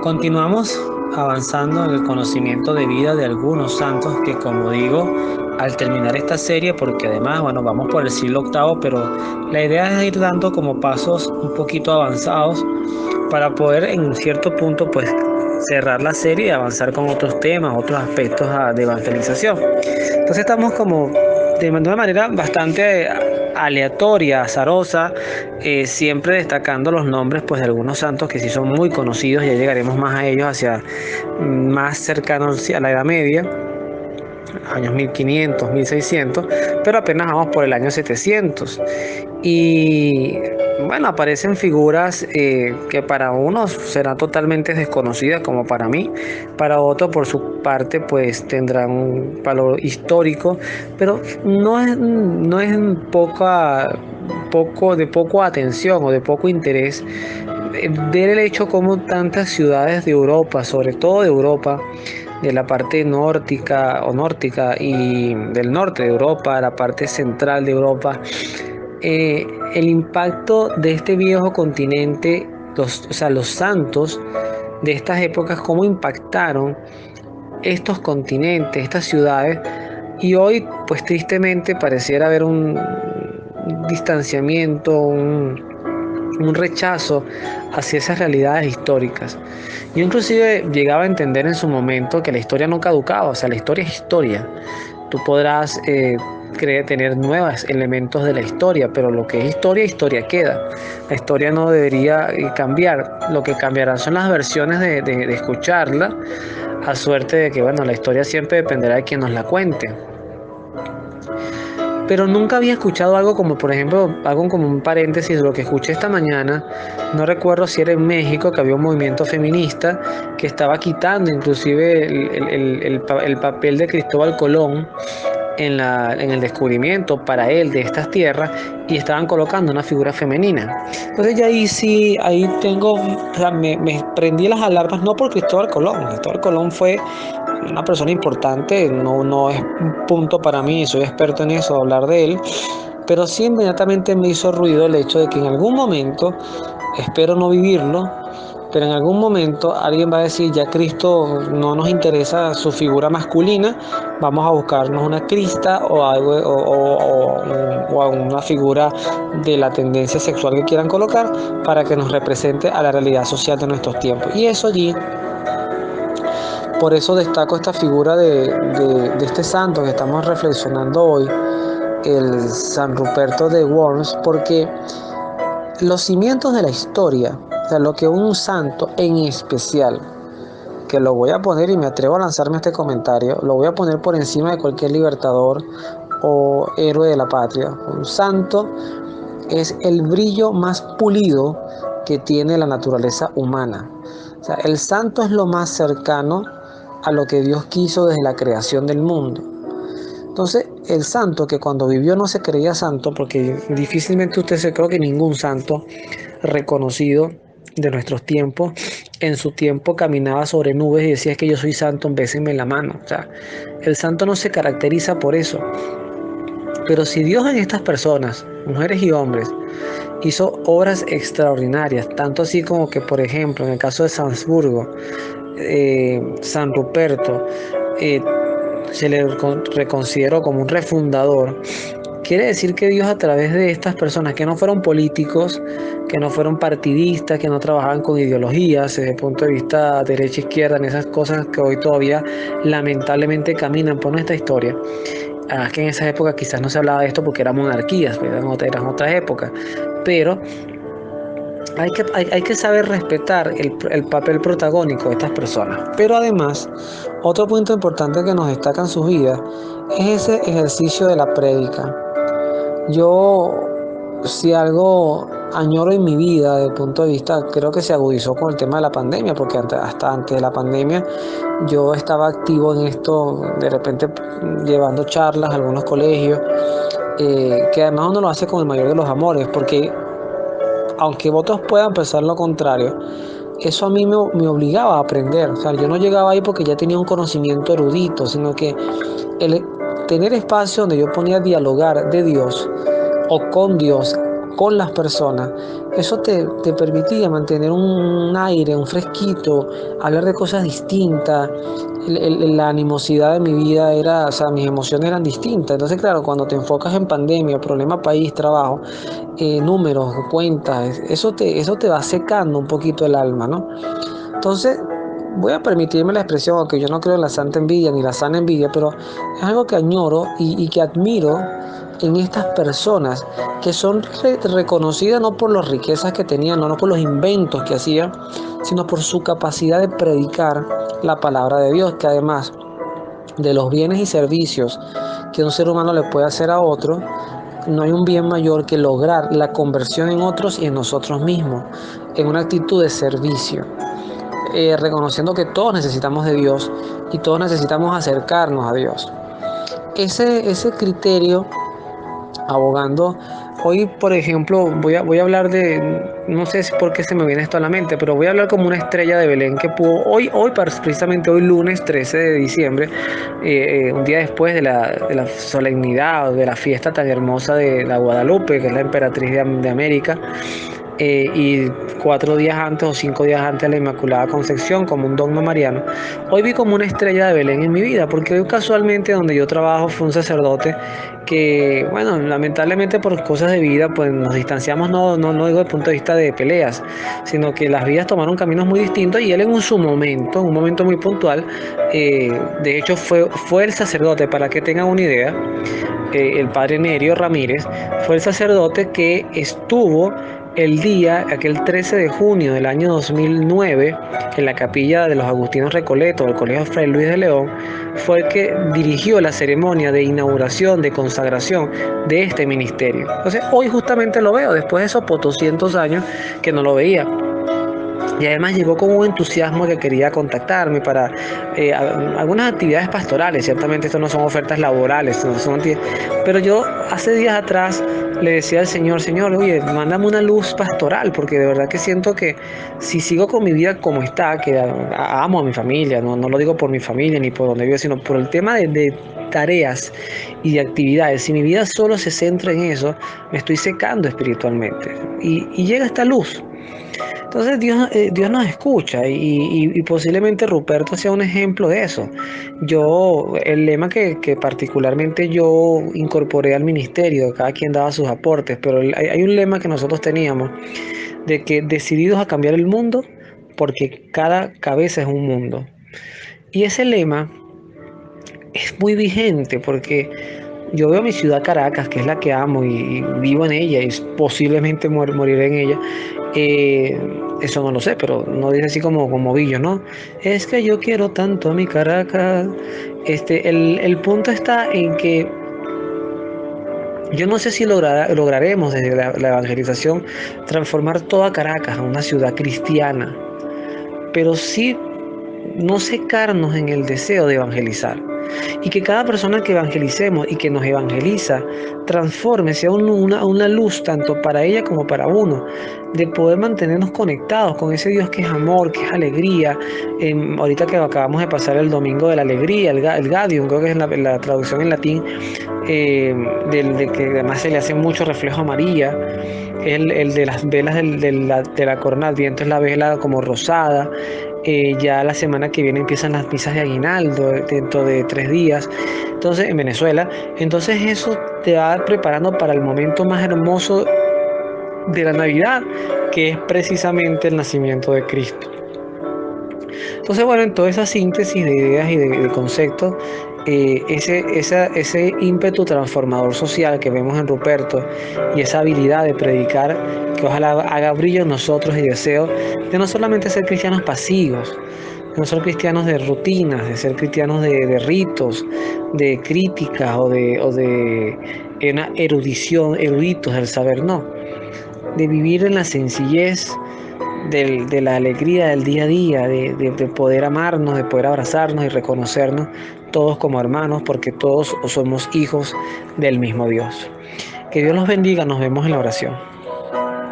Continuamos avanzando en el conocimiento de vida de algunos santos que, como digo, al terminar esta serie, porque además, bueno, vamos por el siglo octavo, pero la idea es ir dando como pasos un poquito avanzados para poder en cierto punto, pues, cerrar la serie y avanzar con otros temas, otros aspectos de evangelización. Entonces estamos como de una manera bastante aleatoria, azarosa, siempre destacando los nombres pues de algunos santos que sí son muy conocidos. Ya llegaremos más a ellos hacia más cercanos a la Edad Media, años 1500, 1600, pero apenas vamos por el año 700. Y bueno, aparecen figuras que para unos serán totalmente desconocidas, como para mí. Para otros, por su parte, pues tendrán un valor histórico, pero no es de poco atención o de poco interés ver el hecho como tantas ciudades de Europa, sobre todo de Europa, de la parte nórtica y del norte de Europa, la parte central de Europa, el impacto de este viejo continente, los santos de estas épocas, cómo impactaron estos continentes, estas ciudades, y hoy pues tristemente pareciera haber un distanciamiento, un rechazo hacia esas realidades históricas. Yo inclusive llegaba a entender en su momento que la historia no caducaba, o sea, la historia es historia. Tú podrás tener nuevos elementos de la historia, pero lo que es historia, historia queda. La historia no debería cambiar. Lo que cambiarán son las versiones de escucharla, a suerte de que, bueno, la historia siempre dependerá de quien nos la cuente. Pero nunca había escuchado algo como, por ejemplo, hago como un paréntesis de lo que escuché esta mañana. No recuerdo si era en México, que había un movimiento feminista que estaba quitando inclusive el papel de Cristóbal Colón en el descubrimiento para él de estas tierras, y estaban colocando una figura femenina. Entonces ya ahí sí, ahí tengo, o sea, me prendí las alarmas, no por Cristóbal Colón. Cristóbal Colón fue una persona importante, no es un punto para mí, soy experto en eso, hablar de él, pero sí inmediatamente me hizo ruido el hecho de que en algún momento, espero no vivirlo, pero en algún momento alguien va a decir: ya Cristo no nos interesa su figura masculina, vamos a buscarnos una crista o algo, o una figura de la tendencia sexual que quieran colocar para que nos represente a la realidad social de nuestros tiempos. Y eso allí, por eso destaco esta figura de este santo que estamos reflexionando hoy, el San Ruperto de Worms, porque los cimientos de la historia, o sea, lo que un santo en especial, que lo voy a poner y me atrevo a lanzarme este comentario, lo voy a poner por encima de cualquier libertador o héroe de la patria. Un santo es el brillo más pulido que tiene la naturaleza humana. O sea, el santo es lo más cercano a lo que Dios quiso desde la creación del mundo. Entonces, el santo que cuando vivió no se creía santo, porque difícilmente usted se cree que ningún santo reconocido de nuestros tiempos, en su tiempo caminaba sobre nubes y decía: es que yo soy santo, bésenme la mano. O sea, el santo no se caracteriza por eso. Pero si Dios en estas personas, mujeres y hombres, hizo obras extraordinarias, tanto así como que, por ejemplo, en el caso de Salzburgo, San Ruperto, eh, se le reconsideró como un refundador. Quiere decir que Dios, a través de estas personas que no fueron políticos, que no fueron partidistas, que no trabajaban con ideologías desde el punto de vista derecha-izquierda, en esas cosas que hoy todavía lamentablemente caminan por nuestra historia. Es que en esa época quizás no se hablaba de esto porque eran monarquías, eran otras épocas, pero hay que saber respetar el papel protagónico de estas personas. Pero además, otro punto importante que nos destaca en sus vidas es ese ejercicio de la prédica. Yo, si algo añoro en mi vida desde el punto de vista, creo que se agudizó con el tema de la pandemia, porque hasta antes de la pandemia yo estaba activo en esto, de repente llevando charlas a algunos colegios, que además uno lo hace con el mayor de los amores, porque aunque otros puedan pensar lo contrario, eso a mí me obligaba a aprender. O sea, yo no llegaba ahí porque ya tenía un conocimiento erudito, sino que el tener espacio donde yo ponía a dialogar de Dios o con Dios con las personas, eso te permitía mantener un aire, un fresquito, hablar de cosas distintas. La animosidad de mi vida era, o sea, mis emociones eran distintas. Entonces, claro, cuando te enfocas en pandemia, problema país, trabajo, números, cuentas, eso te va secando un poquito el alma, ¿no? Entonces, voy a permitirme la expresión, aunque yo no creo en la santa envidia ni la sana envidia, pero es algo que añoro y que admiro en estas personas que son reconocidas no por las riquezas que tenían, no por los inventos que hacían, sino por su capacidad de predicar la palabra de Dios, que además de los bienes y servicios que un ser humano le puede hacer a otro, no hay un bien mayor que lograr la conversión en otros y en nosotros mismos, en una actitud de servicio. Reconociendo que todos necesitamos de Dios y todos necesitamos acercarnos a Dios. Ese criterio, abogando, hoy por ejemplo voy a hablar de, no sé si por qué se me viene esto a la mente, pero voy a hablar como una estrella de Belén que pudo, precisamente hoy lunes 13 de diciembre, un día después de la solemnidad, de la fiesta tan hermosa de la Guadalupe, que es la emperatriz de América, y 4 días antes o 5 días antes de la Inmaculada Concepción, como un dogma mariano. Hoy vi como una estrella de Belén en mi vida, porque hoy casualmente donde yo trabajo fue un sacerdote que, bueno, lamentablemente por cosas de vida, pues nos distanciamos, no digo desde el punto de vista de peleas, sino que las vidas tomaron caminos muy distintos y él en su momento, un momento muy puntual, de hecho fue el sacerdote, para que tengan una idea, el padre Nerio Ramírez, fue el sacerdote que estuvo el día, aquel 13 de junio del año 2009, en la capilla de los Agustinos Recoletos del Colegio Fray Luis de León, fue el que dirigió la ceremonia de inauguración, de consagración de este ministerio. Entonces, hoy justamente lo veo, después de esos 200 años que no lo veía. Y además llegó con un entusiasmo que quería contactarme para algunas actividades pastorales. Ciertamente esto no son ofertas laborales, pero yo hace días atrás le decía al Señor, oye, mándame una luz pastoral, porque de verdad que siento que si sigo con mi vida como está, que amo a mi familia, no lo digo por mi familia ni por donde vivo, sino por el tema de tareas y de actividades. Si mi vida solo se centra en eso, me estoy secando espiritualmente. Y llega esta luz. Entonces Dios nos escucha y posiblemente Ruperto sea un ejemplo de eso. El lema que particularmente yo incorporé al ministerio, cada quien daba sus aportes, pero hay un lema que nosotros teníamos, de que decididos a cambiar el mundo, porque cada cabeza es un mundo. Y ese lema es muy vigente porque yo veo mi ciudad Caracas, que es la que amo y vivo en ella y posiblemente moriré en ella. Eso no lo sé, pero no dice así como Villo, ¿no? Es que yo quiero tanto a mi Caracas. El punto está en que yo no sé si lograremos desde la evangelización transformar toda Caracas a una ciudad cristiana, pero sí no secarnos en el deseo de evangelizar. Y que cada persona que evangelicemos y que nos evangeliza transforme, sea una luz tanto para ella como para uno, de poder mantenernos conectados con ese Dios que es amor, que es alegría. Ahorita que acabamos de pasar el Domingo de la Alegría, el Gaudium, creo que es la traducción en latín, de que además se le hace mucho reflejo a María. El de las velas de la corona de Adviento es la vela como rosada. Ya la semana que viene empiezan las misas de aguinaldo dentro de 3 días, entonces en Venezuela. Entonces eso te va preparando para el momento más hermoso de la Navidad, que es precisamente el nacimiento de Cristo. Entonces, bueno, en toda esa síntesis de ideas y de conceptos, ese ímpetu transformador social que vemos en Ruperto y esa habilidad de predicar, que ojalá haga brillo en nosotros y deseo de no solamente ser cristianos pasivos, de no ser cristianos de rutinas, de ser cristianos de ritos, de críticas o de una eruditos del saber, no, de vivir en la sencillez de la alegría del día a día, de poder amarnos, de poder abrazarnos y reconocernos todos como hermanos, porque todos somos hijos del mismo Dios. Que Dios los bendiga, nos vemos en la oración.